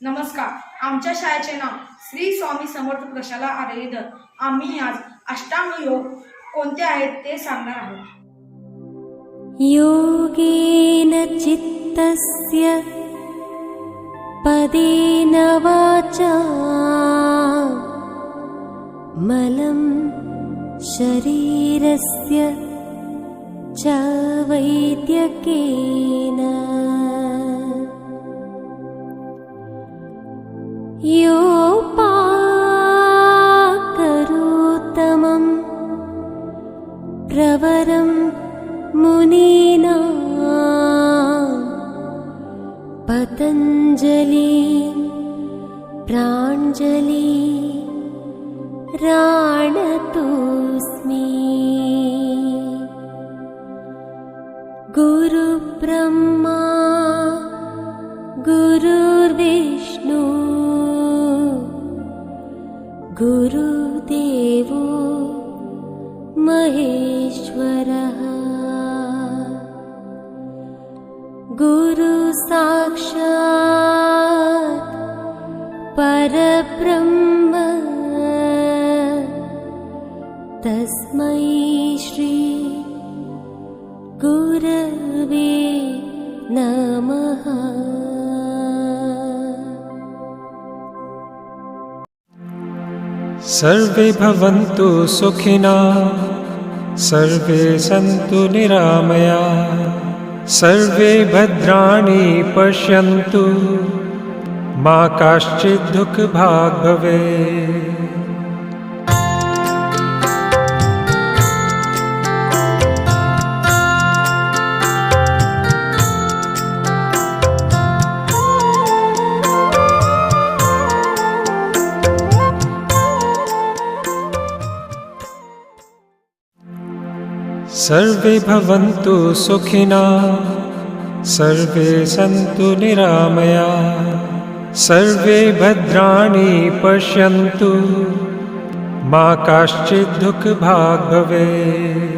नमस्कार. आमच्या शाळेचे नाव श्री स्वामी समर्थ प्रशाला आर्यधर. आम्ही आज अष्टांग योग कोणते आहेत ते सांगणार आहोत. योगेन चित्तस्य पदेन वाचा मलं शरीरस्य च वैद्यकेन योपाकरोत्तमं प्रवरं मुनीना पतञ्जलि प्राञ्जलि राणतोऽस्मि गुरुब्रह्मा गुरुर्विष्णु गुरुदेवो महेश्वरः गुरु साक्षात् परब्रह्म तस्मै श्री गुरवे नमः. सर्वे भवन्तु सुखिनः, सर्वे सन्तु निरामयाः, सर्वे भद्राणि पश्यन्तु, मा कश्चित् दुःखभाग् भवेत्. सर्वे भवन्तु सुखिनः, सर्वे सन्तु निरामयाः, सर्वे भद्राणि पश्यन्तु, मा कश्चित् दुःखभाग् भवेत्.